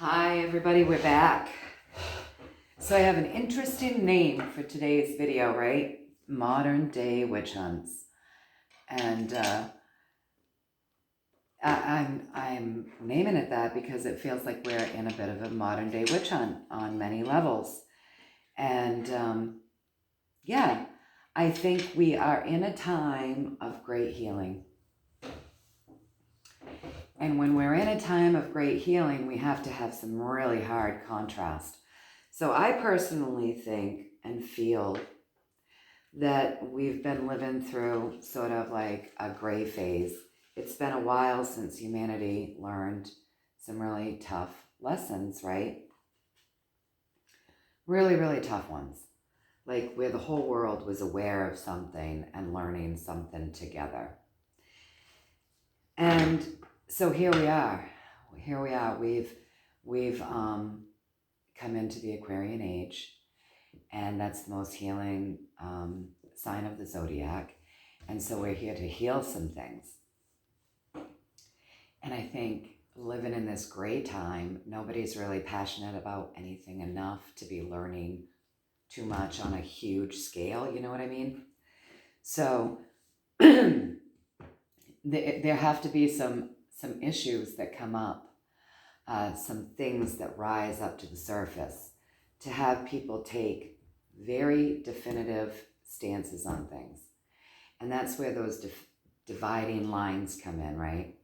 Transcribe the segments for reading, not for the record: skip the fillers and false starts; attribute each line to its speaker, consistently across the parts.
Speaker 1: Hi everybody, we're back. So I have an interesting name for today's video, right? Modern day witch hunts. And I'm naming it that because it feels like we're in a bit of a modern day witch hunt on many levels. And yeah, I think we are in a time of great healing. And when we're in a time of great healing, we have to have some really hard contrast. So I personally think and feel that we've been living through sort of like a gray phase. It's been a while since humanity learned some really tough lessons, right? Really, really tough ones. Like where the whole world was aware of something and learning something together. And so here we are. We've come into the Aquarian age, and that's the most healing sign of the zodiac. And so we're here to heal some things. And I think living in this gray time, nobody's really passionate about anything enough to be learning too much on a huge scale. You know what I mean? So there have to be some issues that come up, some things that rise up to the surface to have people take very definitive stances on things. And that's where those dividing lines come in, right?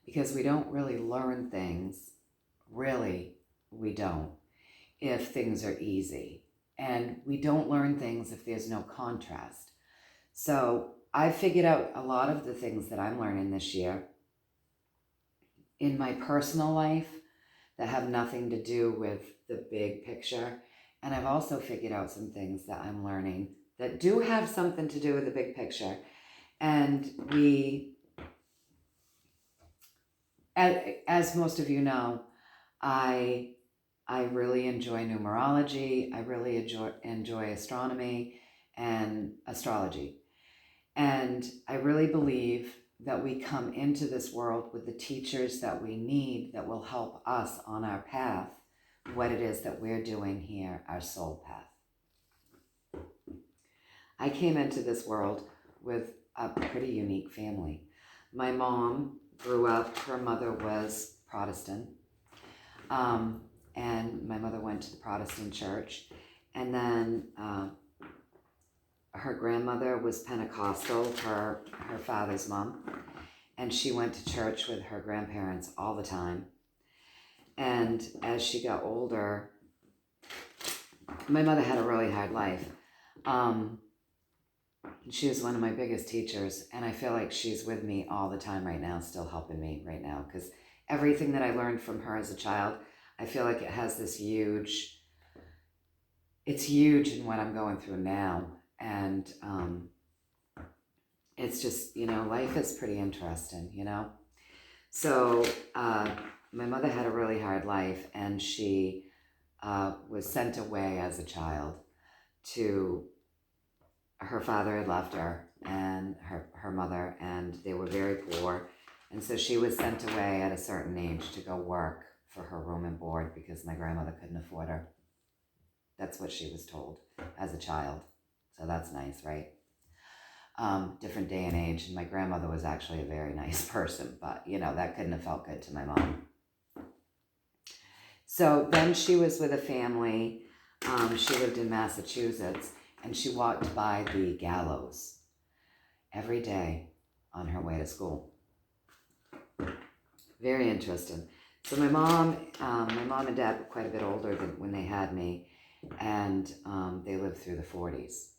Speaker 1: Because we don't really learn things, really, we don't, if things are easy. And we don't learn things if there's no contrast. So I figured out a lot of the things that I'm learning this year in my personal life that have nothing to do with the big picture. And I've also figured out some things that I'm learning that do have something to do with the big picture. And as most of you know, I really enjoy numerology. I really enjoy astronomy and astrology. And I really believe that we come into this world with the teachers that we need that will help us on our path, what it is that we're doing here, our soul path. I came into this world with a pretty unique family. My mom grew up, her mother was Protestant, and my mother went to the Protestant church, and then her grandmother was Pentecostal, her father's mom, and she went to church with her grandparents all the time. And as she got older, my mother had a really hard life. She was one of my biggest teachers, and I feel like she's with me all the time right now, still helping me right now, because everything that I learned from her as a child, I feel like it has this it's huge in what I'm going through now. And it's just, life is pretty interesting, So my mother had a really hard life, and she was sent away as a child to, her father had left her and her mother, and they were very poor. And so she was sent away at a certain age to go work for her room and board because my grandmother couldn't afford her. That's what she was told as a child. So that's nice, right? Different day and age. And my grandmother was actually a very nice person, but that couldn't have felt good to my mom. So then she was with a family. She lived in Massachusetts, and she walked by the gallows every day on her way to school. Very interesting. So my mom and dad were quite a bit older than when they had me, and they lived through the 40s.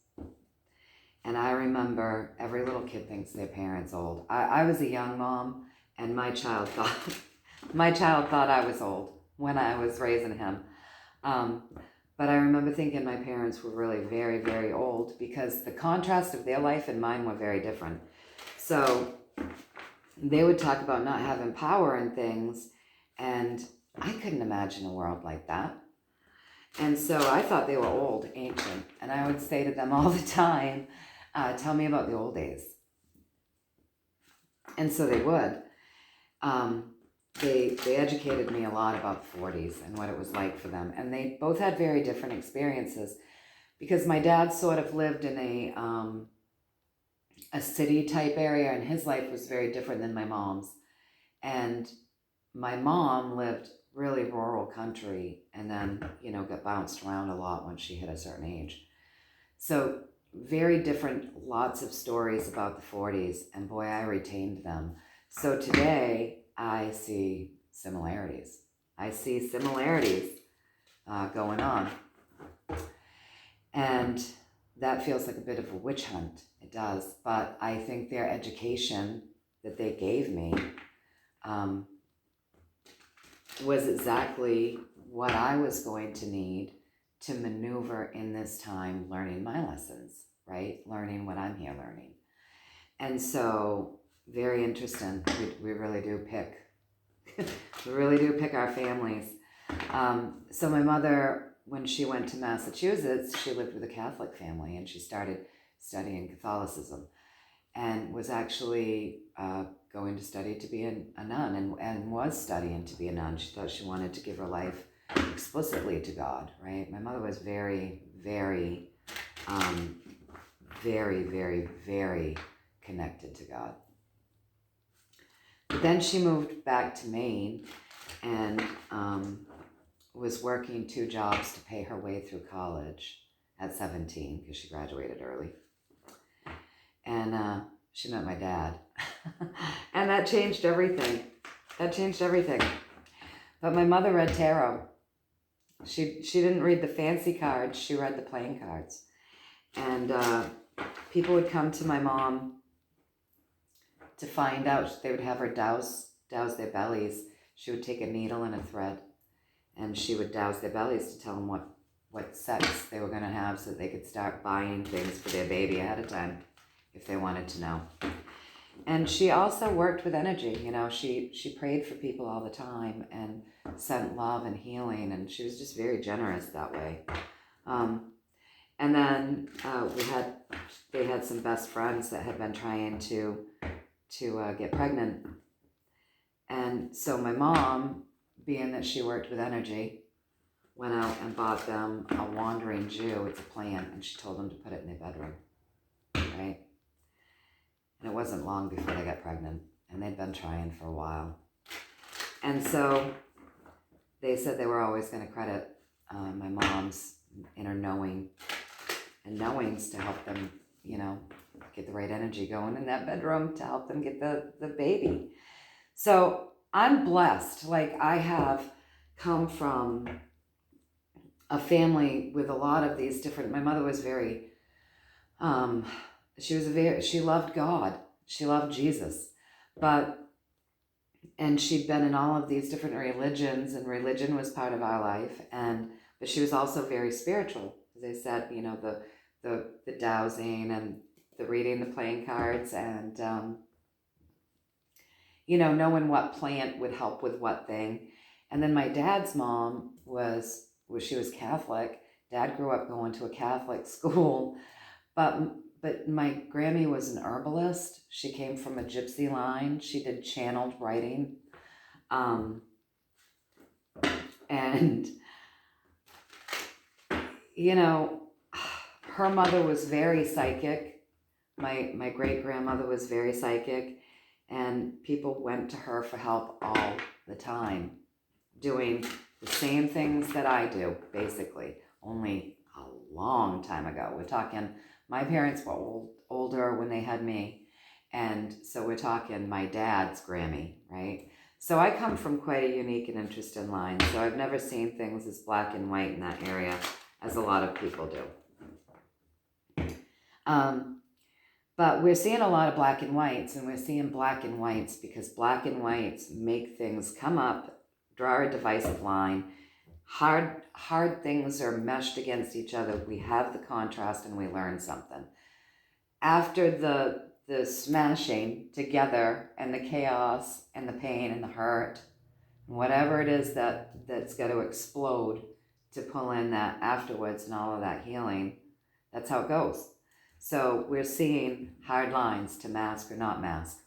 Speaker 1: And I remember, every little kid thinks their parents old. I was a young mom, and my child thought I was old when I was raising him. But I remember thinking my parents were really very, very old because the contrast of their life and mine were very different. So they would talk about not having power and things, and I couldn't imagine a world like that. And so I thought they were old, ancient, and I would say to them all the time, tell me about the old days. And so they would. they educated me a lot about the 40s and what it was like for them. And they both had very different experiences because my dad sort of lived in a city type area, and his life was very different than my mom's. And my mom lived really rural country and then, got bounced around a lot when she hit a certain age. So very different, lots of stories about the 40s, and boy, I retained them. So today I see similarities. I see similarities going on. And that feels like a bit of a witch hunt. It does. But I think their education that they gave me was exactly what I was going to need to maneuver in this time, learning my lessons, right? Learning what I'm here learning. And so, very interesting. We really do pick. We really do pick our families. So my mother, when she went to Massachusetts, she lived with a Catholic family, and she started studying Catholicism, and was actually going to study to be a nun, and was studying to be a nun. She thought she wanted to give her life explicitly to God, right? My mother was very, very, very, very, very connected to God. But then she moved back to Maine and was working 2 jobs to pay her way through college at 17 because she graduated early. And she met my dad. And that changed everything. But my mother read tarot. She didn't read the fancy cards, she read the playing cards. And people would come to my mom to find out. They would have her douse their bellies. She would take a needle and a thread, and she would douse their bellies to tell them what sex they were going to have, so that they could start buying things for their baby ahead of time if they wanted to know. And she also worked with energy. She prayed for people all the time and sent love and healing, and she was just very generous that way. And then they had some best friends that had been trying to get pregnant. And so my mom, being that she worked with energy, went out and bought them a wandering Jew. It's a plant, and she told them to put it in their bedroom, right? And it wasn't long before they got pregnant, and they'd been trying for a while. And so they said they were always going to credit my mom's inner knowing and knowings to help them, get the right energy going in that bedroom to help them get the baby. So I'm blessed. Like, I have come from a family with a lot of these different. My mother was very, she loved God. She loved Jesus, and she'd been in all of these different religions, and religion was part of our life. But she was also very spiritual. As I said, the dowsing and the reading the playing cards, and knowing what plant would help with what thing. And then my dad's mom she was Catholic. Dad grew up going to a Catholic school, but my Grammy was an herbalist. She came from a gypsy line. She did channeled writing, and her mother was very psychic. My great grandmother was very psychic, and people went to her for help all the time, doing the same things that I do, basically, only a long time ago. We're talking, my parents were older when they had me, and so we're talking my dad's Grammy, right? So I come from quite a unique and interesting line, so I've never seen things as black and white in that area as a lot of people do. But we're seeing a lot of black and whites, and we're seeing black and whites because black and whites make things come up, draw a divisive line. Hard things are meshed against each other. We have the contrast and we learn something. After the smashing together and the chaos and the pain and the hurt, whatever it is that's got to explode to pull in that afterwards and all of that healing, that's how it goes. So we're seeing hard lines to mask or not mask.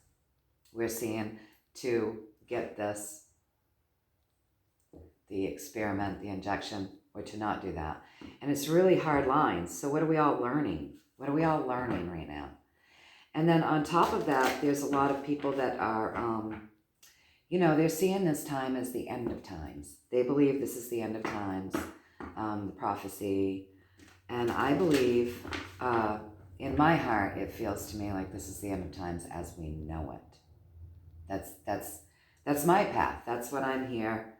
Speaker 1: We're seeing to get this the experiment, the injection, or to not do that. And it's really hard lines. So what are we all learning? What are we all learning right now? And then on top of that, there's a lot of people that are, they're seeing this time as the end of times. They believe this is the end of times, the prophecy. And I believe, in my heart, it feels to me like this is the end of times as we know it. That's my path. That's what I'm here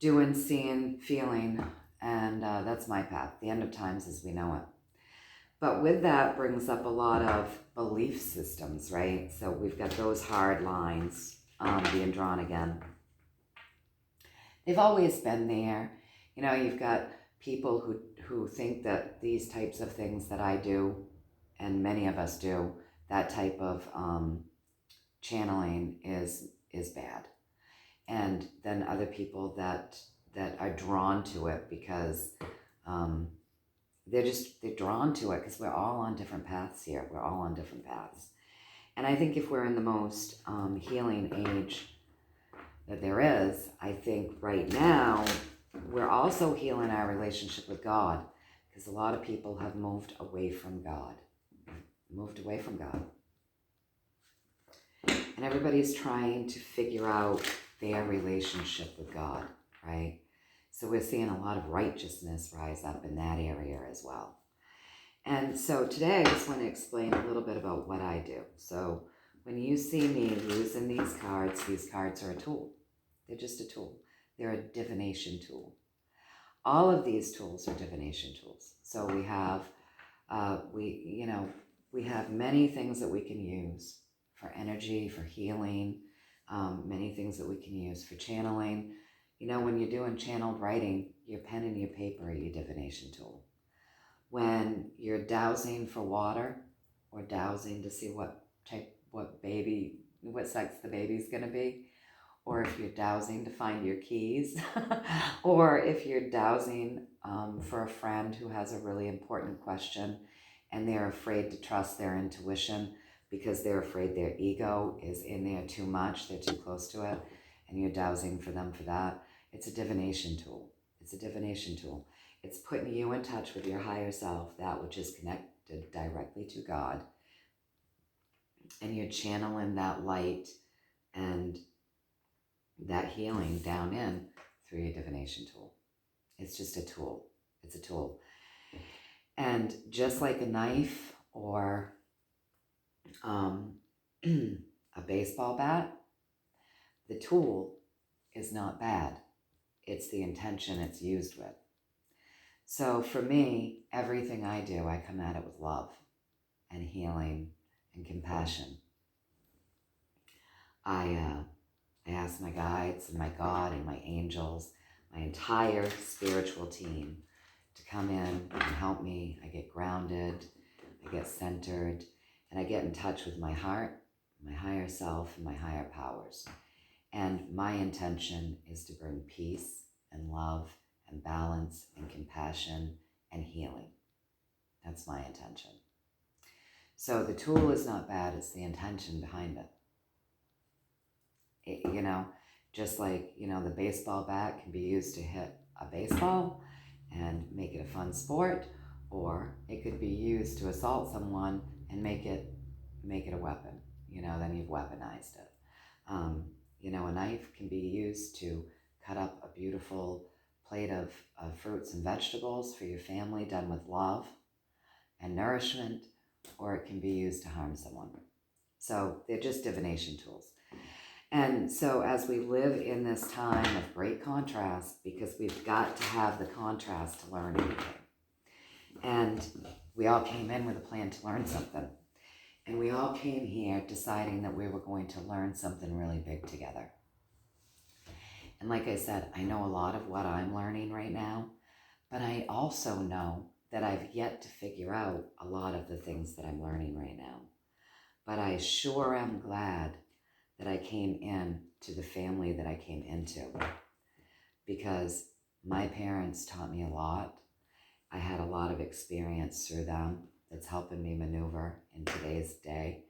Speaker 1: doing, seeing, feeling, and that's my path. The end of times as we know it. But with that brings up a lot of belief systems, right? So we've got those hard lines being drawn again. They've always been there. You've got people who think that these types of things that I do, and many of us do, that type of channeling is bad. And then other people that are drawn to it because they're drawn to it because we're all on different paths here. We're all on different paths. And I think if we're in the most healing age that there is, I think right now we're also healing our relationship with God, because a lot of people have moved away from God. And everybody's trying to figure out their relationship with God, right? So we're seeing a lot of righteousness rise up in that area as well. And so today I just want to explain a little bit about what I do. So when you see me using these cards are a tool. They're just a tool. They're a divination tool. All of these tools are divination tools. So we have, we have many things that we can use for energy, for healing, many things that we can use for channeling. When you're doing channeled writing, your pen and your paper are your divination tool. When you're dowsing for water, or dowsing to see what sex the baby's gonna be, or if you're dowsing to find your keys, or if you're dowsing for a friend who has a really important question and they're afraid to trust their intuition because they're afraid their ego is in there too much, they're too close to it, and you're dowsing for them for that. It's a divination tool. It's a divination tool. It's putting you in touch with your higher self, that which is connected directly to God, and you're channeling that light and that healing down in through your divination tool. It's just a tool. It's a tool. And just like a knife or a baseball bat, the tool is not bad. It's the intention it's used with. So for me, everything I do, I come at it with love and healing and compassion. I ask my guides and my God and my angels, my entire spiritual team, to come in and help me. I get grounded, I get centered, and I get in touch with my heart, my higher self, and my higher powers. And my intention is to bring peace and love and balance and compassion and healing. That's my intention. So the tool is not bad, it's the intention behind it. Just like, the baseball bat can be used to hit a baseball and make it a fun sport, or it could be used to assault someone and make it a weapon. Then you've weaponized it. A knife can be used to cut up a beautiful plate of fruits and vegetables for your family, done with love and nourishment, or it can be used to harm someone. So they're just divination tools. And so as we live in this time of great contrast, because we've got to have the contrast to learn anything. And we all came in with a plan to learn something. And we all came here deciding that we were going to learn something really big together. And like I said, I know a lot of what I'm learning right now, but I also know that I've yet to figure out a lot of the things that I'm learning right now. But I sure am glad that I came in to the family that I came into, because my parents taught me a lot. I had a lot of experience through them that's helping me maneuver in today's day.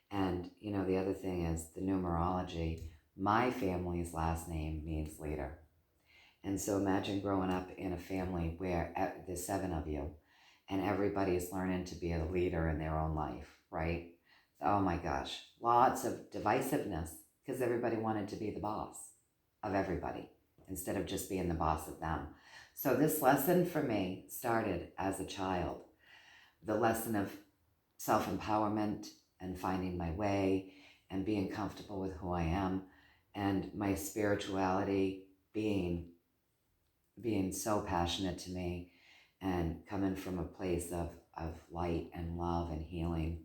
Speaker 1: And, the other thing is the numerology. My family's last name means leader. And so imagine growing up in a family where there's 7 of you and everybody is learning to be a leader in their own life, right? Oh my gosh, lots of divisiveness because everybody wanted to be the boss of everybody instead of just being the boss of them. So this lesson for me started as a child, the lesson of self-empowerment and finding my way and being comfortable with who I am, and my spirituality being so passionate to me and coming from a place of light and love and healing.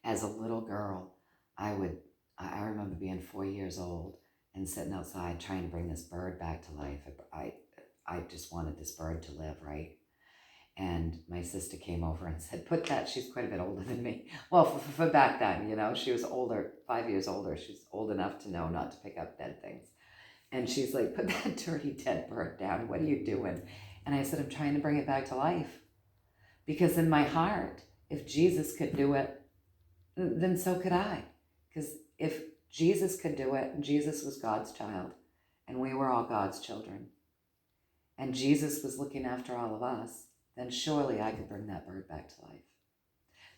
Speaker 1: As a little girl, I remember being 4 years old and sitting outside trying to bring this bird back to life. I just wanted this bird to live, right? And my sister came over and said, put that, she's quite a bit older than me. Well, for back then, she was older, 5 years older. She's old enough to know not to pick up dead things. And she's like, put that dirty dead bird down. What are you doing? And I said, I'm trying to bring it back to life. Because in my heart, if Jesus could do it, then so could I. Because if Jesus could do it, and Jesus was God's child, and we were all God's children, and Jesus was looking after all of us, then surely I could bring that bird back to life.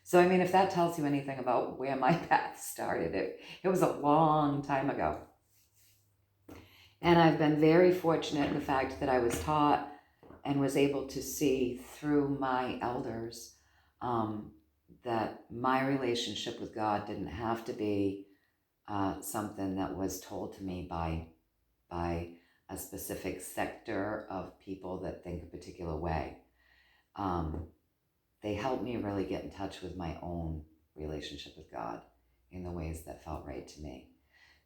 Speaker 1: So, I mean, if that tells you anything about where my path started, it was a long time ago. And I've been very fortunate in the fact that I was taught and was able to see through my elders that my relationship with God didn't have to be something that was told to me by a specific sector of people that think a particular way. They helped me really get in touch with my own relationship with God in the ways that felt right to me.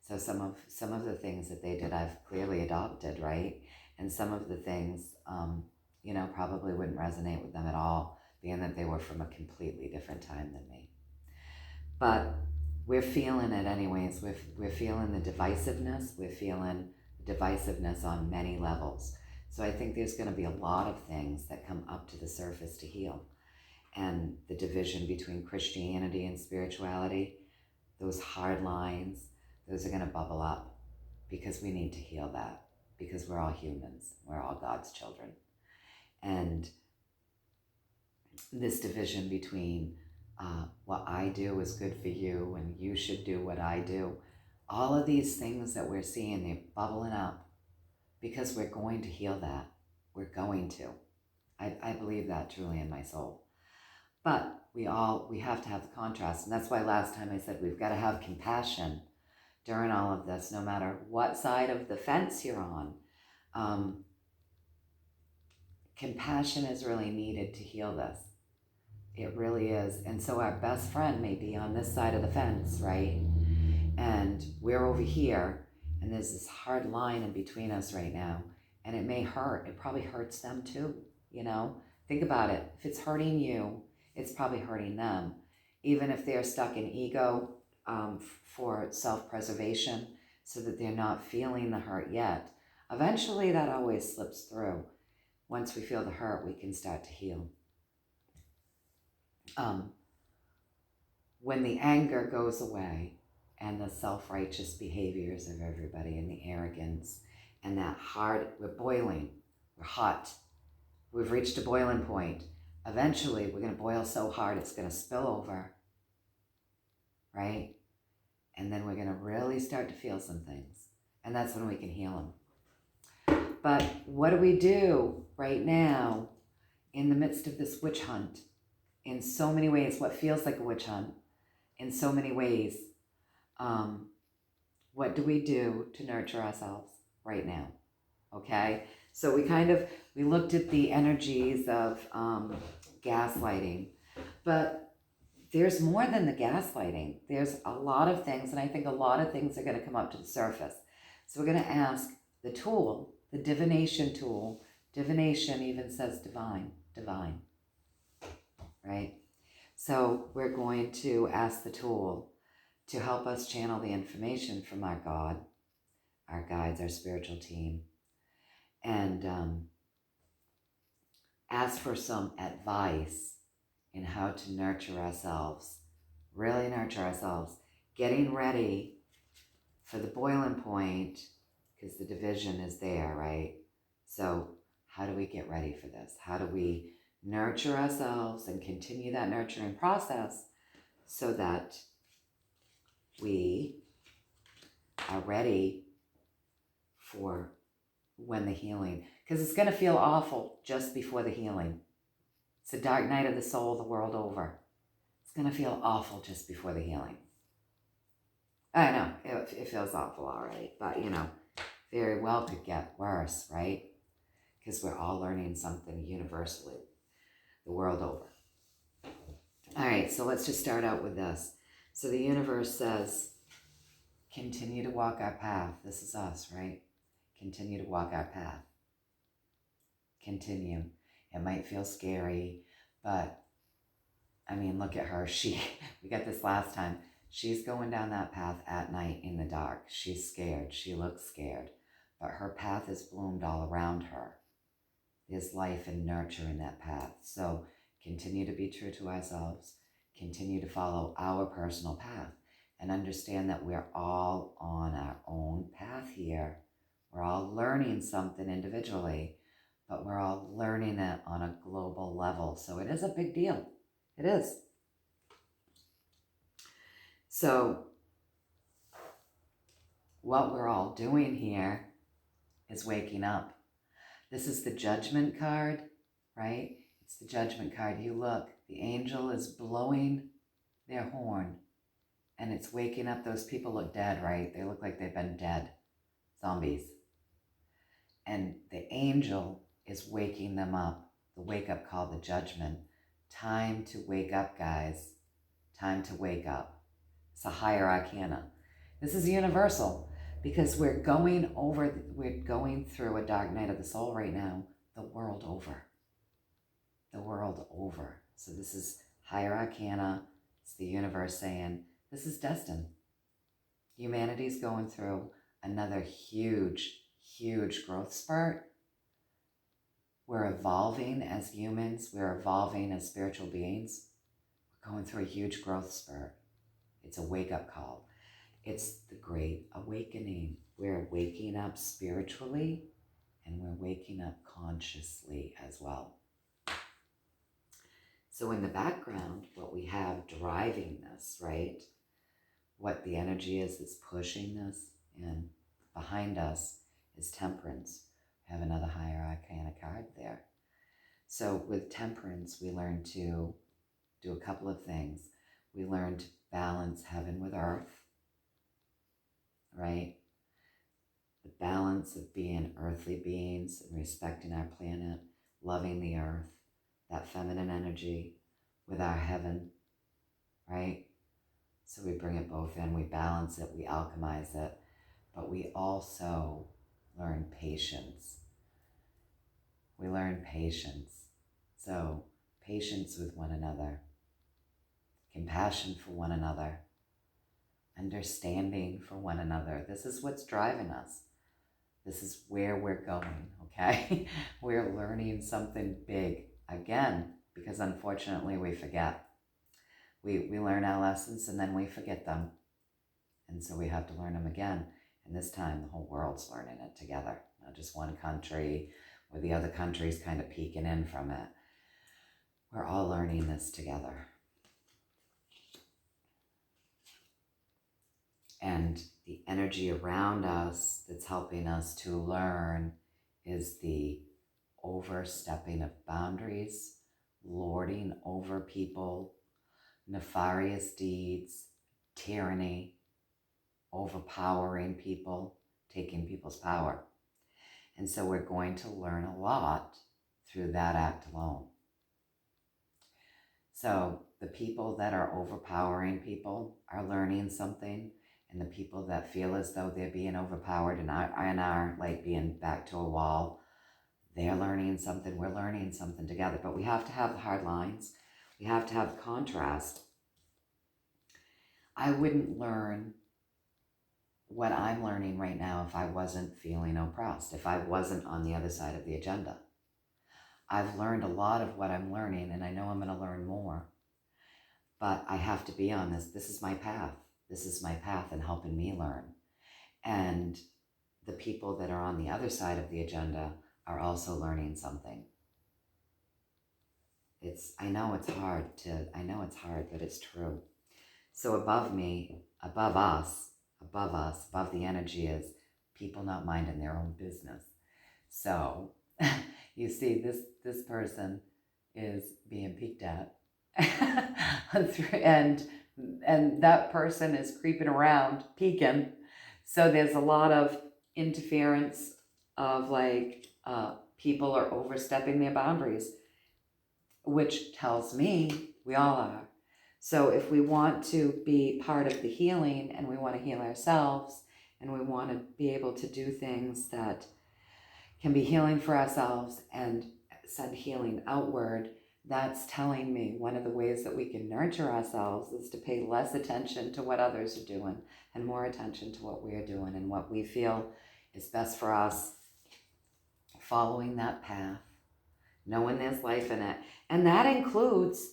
Speaker 1: So some of the things that they did, I've clearly adopted, right? And some of the things, probably wouldn't resonate with them at all, being that they were from a completely different time than me. But we're feeling it anyways. We're feeling the divisiveness. We're feeling the divisiveness on many levels. So I think there's going to be a lot of things that come up to the surface to heal. And the division between Christianity and spirituality, those hard lines, those are going to bubble up because we need to heal that, because we're all humans. We're all God's children. And this division between what I do is good for you and you should do what I do, all of these things that we're seeing, they're bubbling up because we're going to heal that. We're going to. I believe that truly in my soul. But we have to have the contrast. And that's why last time I said we've got to have compassion during all of this, no matter what side of the fence you're on. Compassion is really needed to heal this. It really is. And so our best friend may be on this side of the fence, right? And we're over here, and there's this hard line in between us right now. And it may hurt. It probably hurts them too, Think about it. If it's hurting you, it's probably hurting them. Even if they're stuck in ego for self-preservation so that they're not feeling the hurt yet. Eventually that always slips through. Once we feel the hurt, we can start to heal. When the anger goes away and the self-righteous behaviors of everybody and the arrogance and that we're boiling, we're hot, we've reached a boiling point. Eventually, we're going to boil so hard it's going to spill over, right? And then we're going to really start to feel some things. And that's when we can heal them. But what do we do right now in the midst of this witch hunt? In so many ways, what feels like a witch hunt, in so many ways, what do we do to nurture ourselves right now? Okay? So we looked at the energies of gaslighting, but there's more than the gaslighting. There's a lot of things, and I think a lot of things are going to come up to the surface. So we're going to ask the tool, the divination tool. Divination even says divine, right? So we're going to ask the tool to help us channel the information from our God, our guides, our spiritual team, and ask for some advice in how to nurture ourselves, really nurture ourselves, getting ready for the boiling point, because the division is there, right? So how do we get ready for this? How do we nurture ourselves and continue that nurturing process so that we are ready for when the healing, because it's going to feel awful just before the healing. It's a dark night of the soul the world over. It's going to feel awful just before the healing. I know, it feels awful already, but very well could get worse, right? Because we're all learning something universally, the world over. All right, so let's just start out with this. So the universe says, continue to walk our path. This is us, right? Continue to walk our path. Continue. It might feel scary, but I mean, look at her. We got this last time. She's going down that path at night in the dark. She's scared. She looks scared, but her path is bloomed all around her. There's life and nurture in that path. So continue to be true to ourselves. Continue to follow our personal path and understand that we're all on our own path here. We're all learning something individually, but we're all learning it on a global level. So it is a big deal. It is. So what we're all doing here is waking up. This is the judgment card, right? It's the judgment card. You look, the angel is blowing their horn and it's waking up. Those people look dead, right? They look like they've been dead, zombies. And the angel is waking them up. The wake up call, the judgment. Time to wake up, guys. Time to wake up. It's a higher arcana. This is universal because we're going through a dark night of the soul right now, the world over. The world over. So this is higher arcana. It's the universe saying, this is destined. Humanity's going through another huge, huge growth spurt. We're evolving as humans. We're evolving as spiritual beings. We're going through a huge growth spurt. It's a wake-up call. It's the great awakening. We're waking up spiritually and we're waking up consciously as well. So in the background, what we have driving this, right? What the energy is pushing this, and behind us is temperance. We have another higher arcana card there. So with temperance, we learn to do a couple of things. We learn to balance heaven with earth, right? The balance of being earthly beings and respecting our planet, loving the earth, that feminine energy with our heaven, right? So we bring it both in, we balance it, we alchemize it, but we also learn patience. We learn patience. So patience with one another, compassion for one another, understanding for one another. This is what's driving us. This is where we're going, okay? We're learning something big again, because unfortunately we forget. We learn our lessons and then we forget them. And so we have to learn them again. And this time the whole world's learning it together, not just one country or the other countries kind of peeking in from it. We're all learning this together. And the energy around us that's helping us to learn is the overstepping of boundaries, lording over people, nefarious deeds, tyranny, overpowering people, taking people's power. And so we're going to learn a lot through that act alone. So the people that are overpowering people are learning something, and the people that feel as though they're being overpowered and are like being back to a wall, they're learning something, we're learning something together. But we have to have the hard lines. We have to have the contrast. I wouldn't learn what I'm learning right now if I wasn't feeling oppressed, if I wasn't on the other side of the agenda. I've learned a lot of what I'm learning, and I know I'm going to learn more. But I have to be on this. This is my path. This is my path in helping me learn. And the people that are on the other side of the agenda are also learning something. I know it's hard, but it's true. So above me, above us, above the energy is people not minding their own business. So you see, this person is being peeked at, and that person is creeping around, peeking. So there's a lot of interference of people are overstepping their boundaries, which tells me we all are. So if we want to be part of the healing and we want to heal ourselves and we want to be able to do things that can be healing for ourselves and send healing outward, that's telling me one of the ways that we can nurture ourselves is to pay less attention to what others are doing and more attention to what we're doing and what we feel is best for us, following that path, knowing there's life in it. And that includes,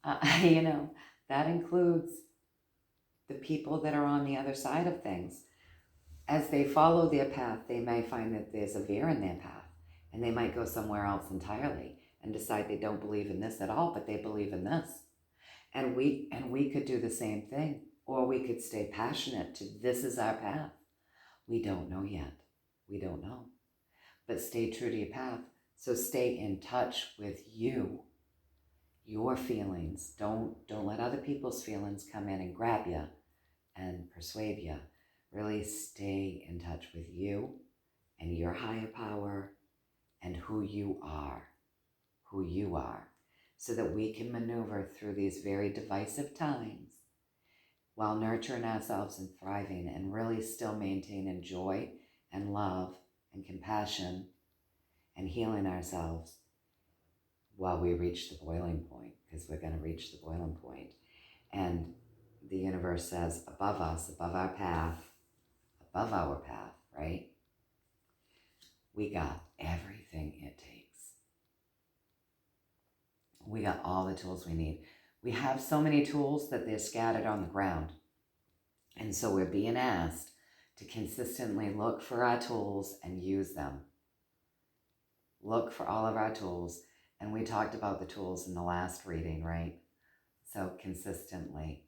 Speaker 1: that includes the people that are on the other side of things. As they follow their path, they may find that there's a veer in their path, and they might go somewhere else entirely and decide they don't believe in this at all, but they believe in this. And we could do the same thing, or we could stay passionate to this is our path. We don't know yet. We don't know. But stay true to your path. So stay in touch with you, your feelings. Don't let other people's feelings come in and grab you and persuade you. Really stay in touch with you and your higher power and who you are, so that we can maneuver through these very divisive times while nurturing ourselves and thriving and really still maintaining joy and love and compassion and healing ourselves while we reach the boiling point, because we're going to reach the boiling point. And the universe says above us, above our path, right? We got everything it takes. We got all the tools we need. We have so many tools that they're scattered on the ground. And so we're being asked to consistently look for our tools and use them. Look for all of our tools. And we talked about the tools in the last reading, right? So consistently.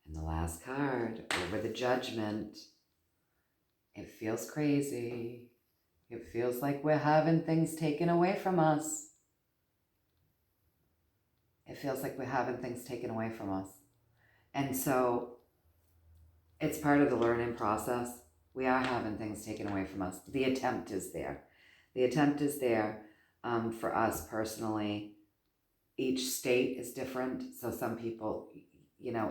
Speaker 1: And the last card, over the judgment. It feels crazy. It feels like we're having things taken away from us. It feels like we're having things taken away from us. And so it's part of the learning process. We are having things taken away from us. The attempt is there. The attempt is there for us personally. Each state is different. So some people,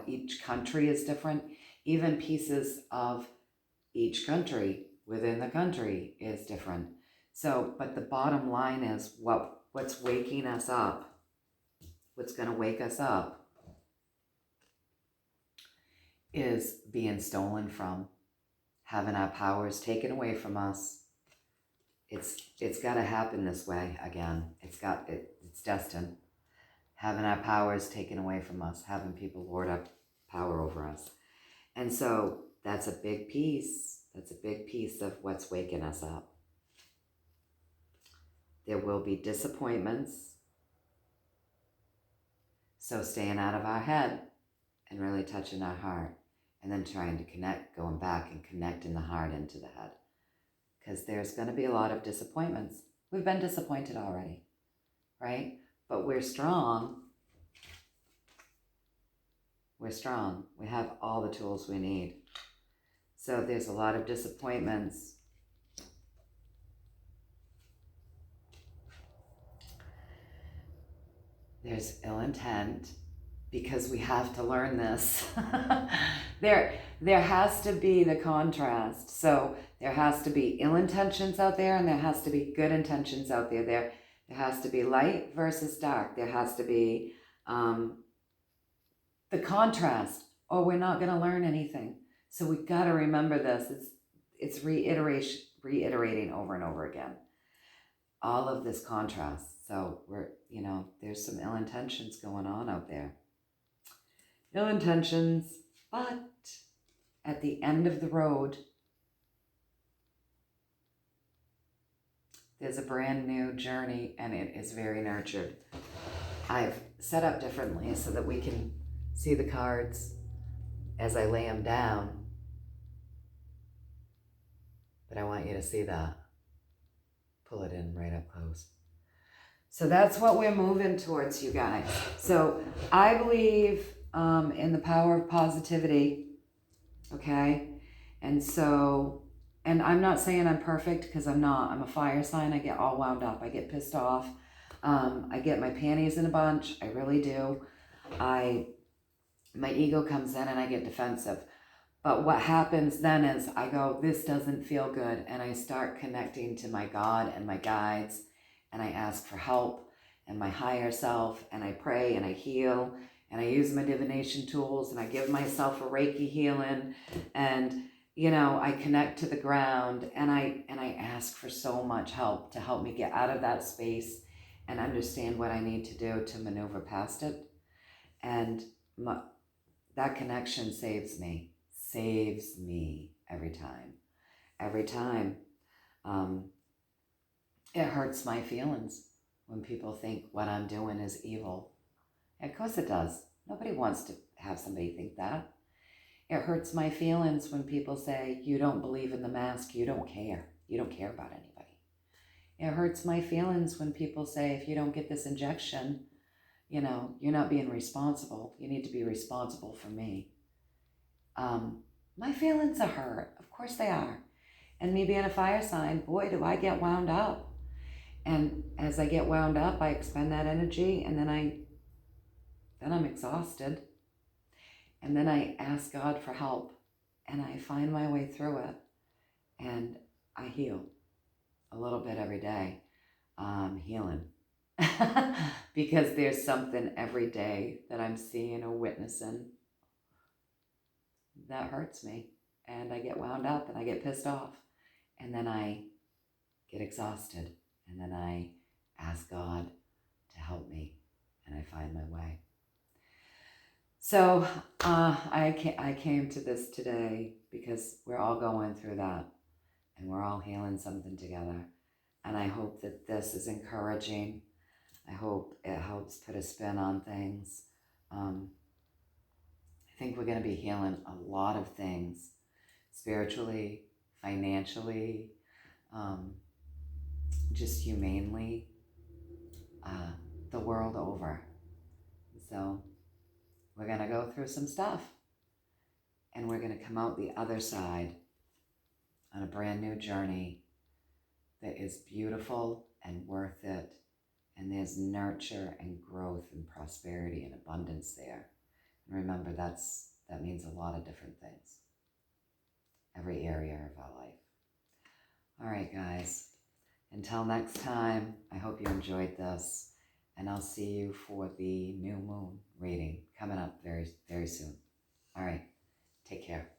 Speaker 1: each country is different. Even pieces of each country within the country is different. So, but the bottom line is what's waking us up, what's going to wake us up is being stolen from, having our powers taken away from us. It's got to happen this way again. It's destined. Having our powers taken away from us, having people lord up power over us. And so that's a big piece. That's a big piece of what's waking us up. There will be disappointments. So staying out of our head and really touching our heart, and then trying to connect, going back and connecting the heart into the head. Because there's going to be a lot of disappointments. We've been disappointed already, right? But we're strong. We're strong. We have all the tools we need. So there's a lot of disappointments. There's ill intent, because we have to learn this. There has to be the contrast. So there has to be ill intentions out there, and there has to be good intentions out there. There has to be light versus dark. There has to be the contrast, or we're not going to learn anything. So we've got to remember this. It's reiterating over and over again. All of this contrast. So there's some ill intentions going on out there. Ill intentions, but at the end of the road, there's a brand new journey, and it is very nurtured. I've set up differently so that we can see the cards as I lay them down, but I want you to see that. Pull it in right up close. So that's what we're moving towards, you guys. So I believe in the power of positivity, okay? And so, and I'm not saying I'm perfect, because I'm not. I'm a fire sign. I get all wound up. I get pissed off. I get my panties in a bunch. I really do. My ego comes in and I get defensive. But what happens then is I go, this doesn't feel good. And I start connecting to my God and my guides. And I ask for help and my higher self. And I pray and I heal. And I use my divination tools. And I give myself a Reiki healing. And, you know, I connect to the ground. And I ask for so much help to help me get out of that space and understand what I need to do to maneuver past it. And that connection saves me every time. Every time. It hurts my feelings when people think what I'm doing is evil. Of course it does. Nobody wants to have somebody think that. It hurts my feelings when people say, you don't believe in the mask, you don't care. You don't care about anybody. It hurts my feelings when people say, if you don't get this injection, you know, you're not being responsible. You need to be responsible for me. My feelings are hurt. Of course they are. And me being a fire sign, boy, do I get wound up. And as I get wound up, I expend that energy, and then I'm exhausted. And then I ask God for help, and I find my way through it, and I heal a little bit every day. Healing. Because there's something every day that I'm seeing or witnessing that hurts me, and I get wound up and I get pissed off, and then I get exhausted, and then I ask God to help me, and I find my way. So I came to this today because we're all going through that, and we're all healing something together, and I hope that this is encouraging. I hope it helps put a spin on things. I think we're going to be healing a lot of things, spiritually, financially, just humanely, the world over. So we're going to go through some stuff, and we're going to come out the other side on a brand new journey that is beautiful and worth it, and there's nurture and growth and prosperity and abundance there. And remember, that means a lot of different things, every area of our life. All right, guys, until next time, I hope you enjoyed this, and I'll see you for the new moon reading coming up very, very soon. All right, take care.